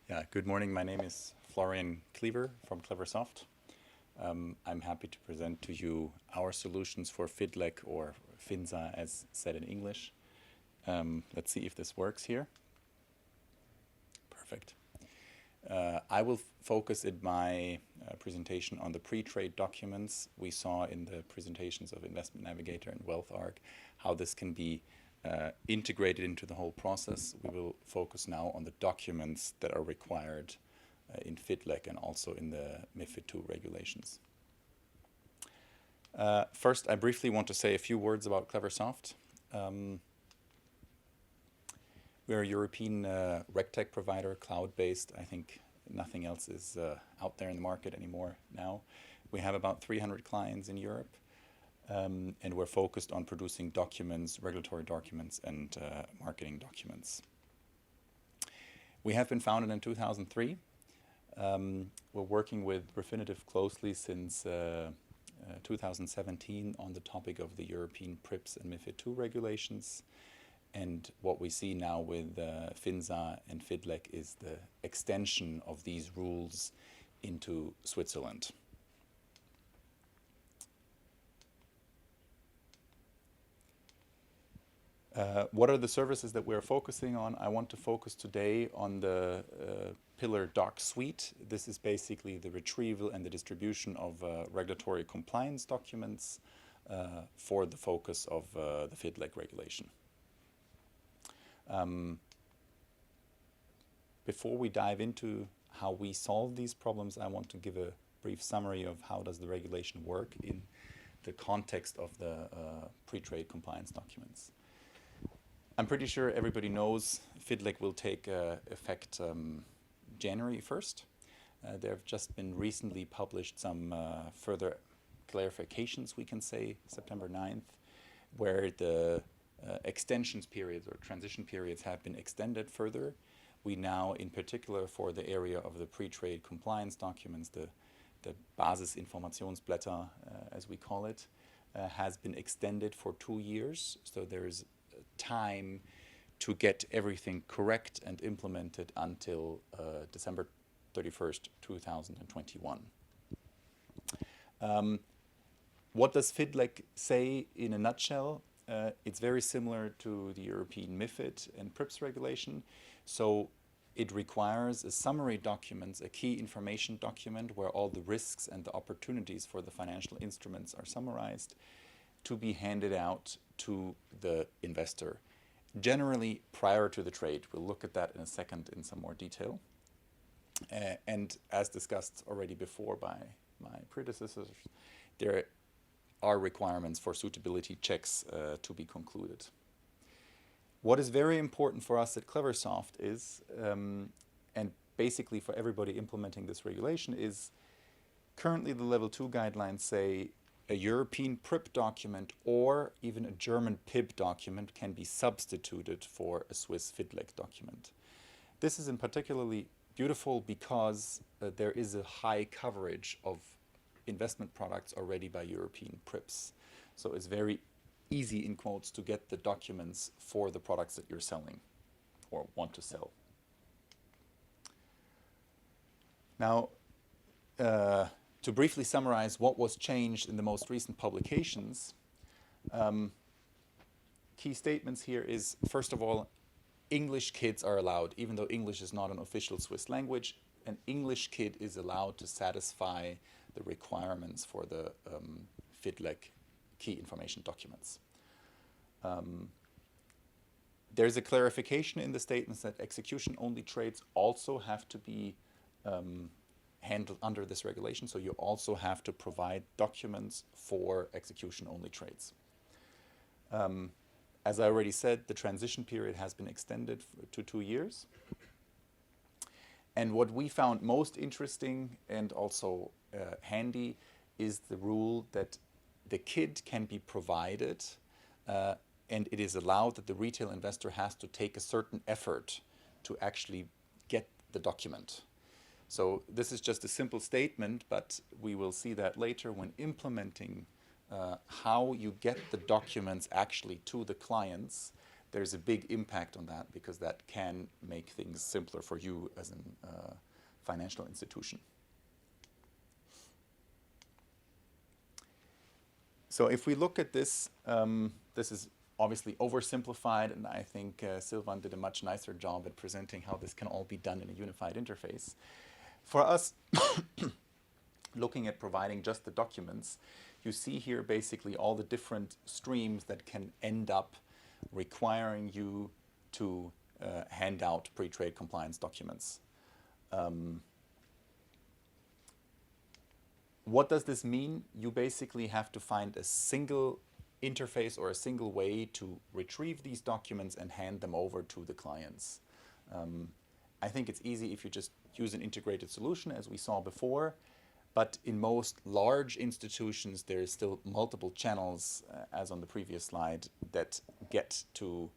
Yeah, good morning. My name is Florian from Cleversoft. I'm happy to present to you our solutions for FIDLEG or FinSA as said in English. Let's see if this works here. Perfect. I will focus in my presentation on the pre-trade documents we saw in the presentations of Investment Navigator and WealthArc, how this can be integrated into the whole process. We will focus now on the documents that are required in FIDLEG and also in the MiFID II regulations. First, I briefly want to say a few words about Cleversoft. We're a European RegTech provider, cloud-based. I think nothing else is out there in the market anymore now. We have about 300 clients in Europe, and we're focused on producing documents, regulatory documents, and marketing documents. We have been founded in 2003. We're working with Refinitiv closely since 2017 on the topic of the European PRIPS and MiFID II regulations. And what we see now with FinSA and FIDLEG is the extension of these rules into Switzerland. What are the services that we're focusing on? I want to focus today on the pillar Doc Suite. This is basically the retrieval and the distribution of regulatory compliance documents for the focus of the FIDLEG regulation. Before we dive into how we solve these problems, I want to give a brief summary of how does the regulation work in the context of the pre-trade compliance documents. I'm pretty sure everybody knows FIDLEG will take effect January 1st. There have just been recently published some further clarifications, we can say, September 9th, where the extensions periods or transition periods have been extended further. We now, in particular for the area of the pre-trade compliance documents, the Basisinformationsblätter, as we call it, has been extended for 2 years. So there is time to get everything correct and implemented until December 31st, 2021. What does FIDLEG say in a nutshell? It's very similar to the European MiFID and PRIPS regulation. So it requires a summary document, a key information document where all the risks and the opportunities for the financial instruments are summarized to be handed out to the investor, generally prior to the trade. We'll look at that in a second in some more detail. And as discussed already before by my predecessors, there are requirements for suitability checks to be concluded. What is very important for us at Cleversoft is, and basically for everybody implementing this regulation, is currently the level 2 guidelines say a European PRIP document or even a German PIB document can be substituted for a Swiss FIDLEG document. This is in particularly beautiful because there is a high coverage of investment products already by European PRIPS. So it's very easy, in quotes, to get the documents for the products that you're selling or want to sell. Now, to briefly summarize what was changed in the most recent publications, key statements here is, first of all, English kids are allowed. Even though English is not an official Swiss language, an English kid is allowed to satisfy the requirements for the FIDLEG key information documents. There's a clarification in the statements that execution-only trades also have to be handled under this regulation, so you also have to provide documents for execution-only trades. As I already said, the transition period has been extended to 2 years. And what we found most interesting and also handy is the rule that the KID can be provided and it is allowed that the retail investor has to take a certain effort to actually get the document. So this is just a simple statement, but we will see that later when implementing how you get the documents actually to the clients. there's a big impact on that, because that can make things simpler for you as a financial institution. So if we look at this, this is obviously oversimplified, and I think Sylvan did a much nicer job at presenting how this can all be done in a unified interface. For us, looking at providing just the documents, you see here basically all the different streams that can end up requiring you to hand out pre-trade compliance documents. What does this mean? You basically have to find a single interface or a single way to retrieve these documents and hand them over to the clients. I think it's easy if you just use an integrated solution, as we saw before, but in most large institutions there is still multiple channels, as on the previous slide, that get to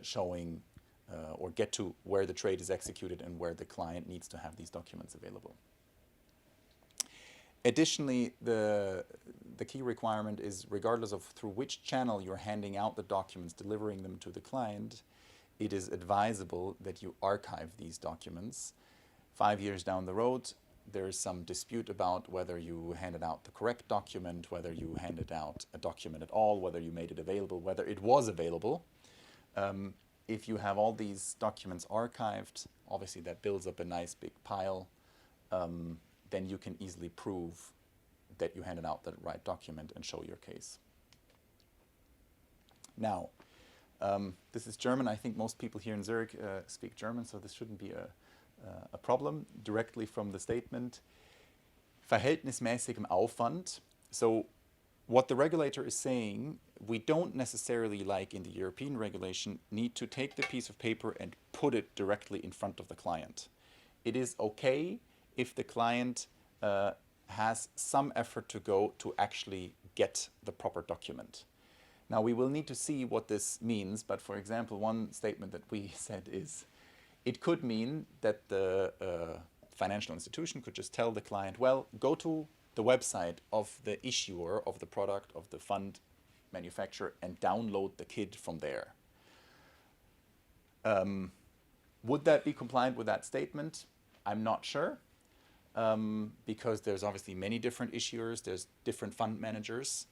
showing or get to where the trade is executed and where the client needs to have these documents available. Additionally, the key requirement is, regardless of through which channel you're handing out the documents, delivering them to the client, it is advisable that you archive these documents. 5 years down the road, there is some dispute about whether you handed out the correct document, whether you handed out a document at all, whether you made it available, whether it was available. If you have all these documents archived, obviously that builds up a nice big pile. Then you can easily prove that you handed out the right document and show your case. Now, this is German. I think most people here in Zurich speak German, so this shouldn't be a problem. Directly from the statement, verhältnismäßigem Aufwand. So what the regulator is saying, we don't necessarily, like in the European regulation, need to take the piece of paper and put it directly in front of the client. It is okay if the client has some effort to go to actually get the proper document. Now, we will need to see what this means, but for example, one statement that we said is, it could mean that the financial institution could just tell the client, well, go to the website of the issuer of the product, of the fund manufacturer, and download the kit from there. Would that be compliant with that statement? I'm not sure, because there's obviously many different issuers, there's different fund managers,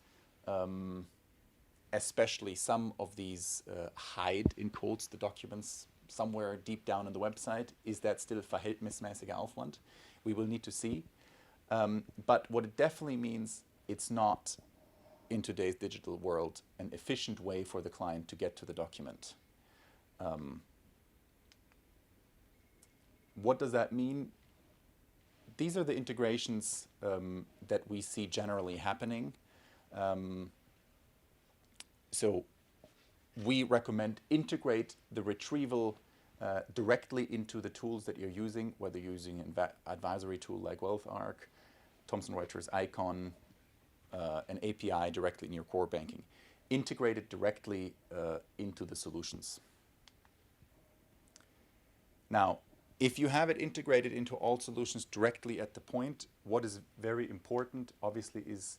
especially some of these hide, in quotes, the documents somewhere deep down in the website. Is that still verhältnismäßiger Aufwand? We will need to see. But what it definitely means, it's not, in today's digital world, an efficient way for the client to get to the document. What does that mean? These are the integrations that we see generally happening. So we recommend integrate the retrieval directly into the tools that you're using, whether you're using an advisory tool like WealthArc, Thomson Reuters Icon, an API directly in your core banking. Integrate it directly into the solutions. Now, if you have it integrated into all solutions directly at the point, what is very important, obviously, is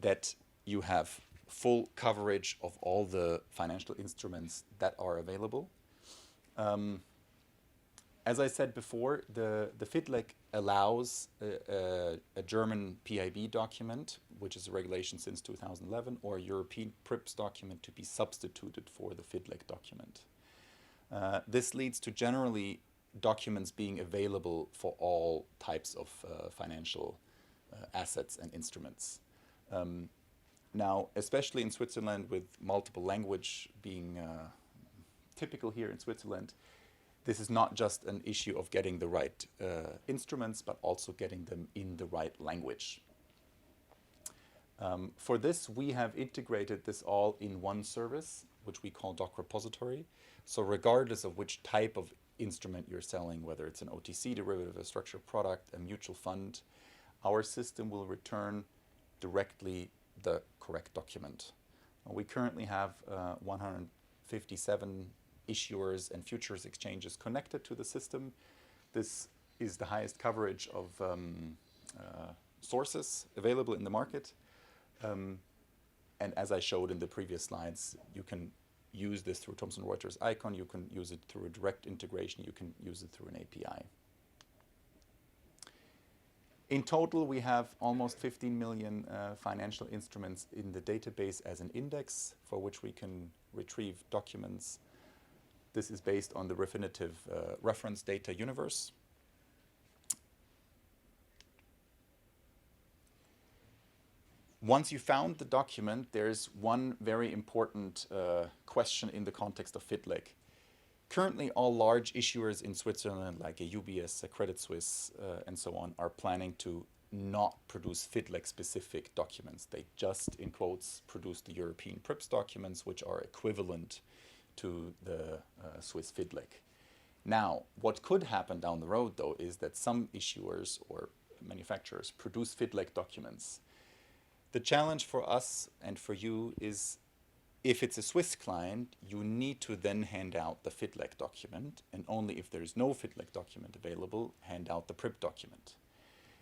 that you have full coverage of all the financial instruments that are available. As I said before, the FIDLEG allows a German PIB document, which is a regulation since 2011, or a European PRIPS document to be substituted for the FIDLEG document. This leads to generally documents being available for all types of financial assets and instruments. Now, especially in Switzerland, with multiple language being typical here in Switzerland, this is not just an issue of getting the right instruments, but also getting them in the right language. For this, we have integrated this all in one service, which we call Doc Repository. So regardless of which type of instrument you're selling, whether it's an OTC derivative, a structured product, a mutual fund, our system will return directly the correct document. We currently have 157 issuers and futures exchanges connected to the system. This is the highest coverage of sources available in the market. And as I showed in the previous slides, you can use this through Thomson Reuters Icon, you can use it through a direct integration, you can use it through an API. In total, we have almost 15 million financial instruments in the database as an index for which we can retrieve documents. This is based on the Refinitiv reference data universe. Once you found the document, there's one very important question in the context of FIDLEG. Currently, all large issuers in Switzerland, like a UBS, a Credit Suisse, and so on, are planning to not produce FIDLEG-specific documents. They just, in quotes, produce the European PRIPS documents, which are equivalent to the Swiss FIDLEG. Now, what could happen down the road, though, is that some issuers or manufacturers produce FIDLEG documents. The challenge for us and for you is, if it's a Swiss client, you need to then hand out the FIDLEG document, and only if there is no FIDLEG document available, hand out the PRIP document.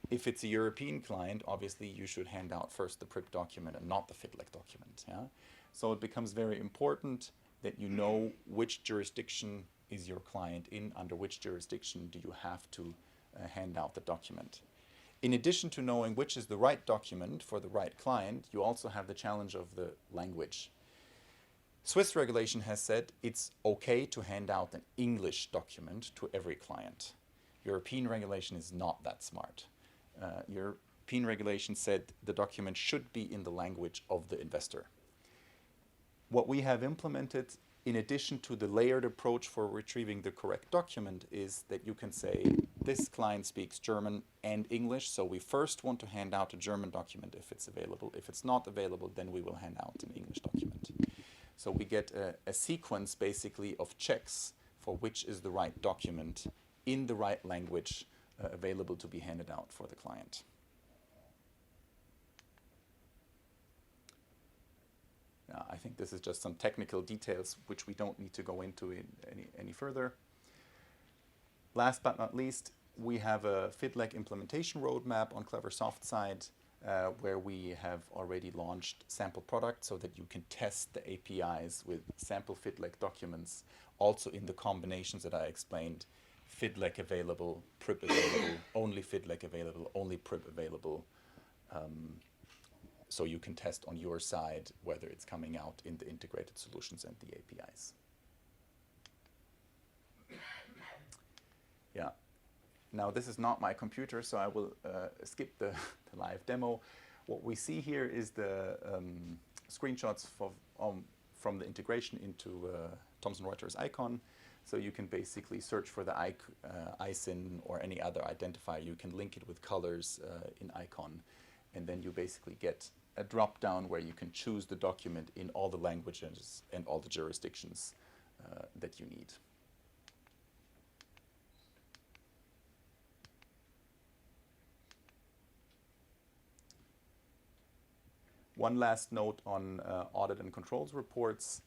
If it's a European client, obviously you should hand out first the PRIP document and not the FIDLEG document. Yeah? So it becomes very important that you know which jurisdiction is your client in, under which jurisdiction do you have to hand out the document. In addition to knowing which is the right document for the right client, you also have the challenge of the language. Swiss regulation has said it's okay to hand out an English document to every client. European regulation is not that smart. European regulation said the document should be in the language of the investor. What we have implemented, in addition to the layered approach for retrieving the correct document, is that you can say, this client speaks German and English, so we first want to hand out a German document if it's available. If it's not available, then we will hand out an English document. So we get a sequence, basically, of checks for which is the right document in the right language available to be handed out for the client. I think this is just some technical details which we don't need to go into any further. Last but not least, we have a FIDLEG implementation roadmap on Cleversoft side, where we have already launched sample products so that you can test the APIs with sample FIDLEG documents, also in the combinations that I explained: FIDLEG available, PRIP available, only FIDLEG available, only PRIP available. So you can test on your side whether it's coming out in the integrated solutions and the APIs. Yeah. Now this is not my computer, so I will skip the live demo. What we see here is the screenshots from the integration into Thomson Reuters Icon. So you can basically search for the ISIN or any other identifier. You can link it with colors in Icon, and then you basically get a drop-down where you can choose the document in all the languages and all the jurisdictions that you need. One last note on audit and controls reports.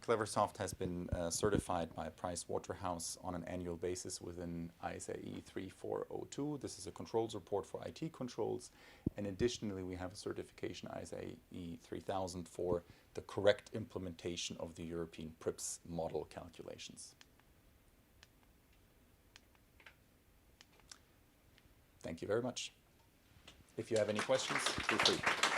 Cleversoft has been certified by Pricewaterhouse on an annual basis within ISAE 3402. This is a controls report for IT controls. And additionally, we have a certification ISAE 3000 for the correct implementation of the European PRIPS model calculations. Thank you very much. If you have any questions, feel free.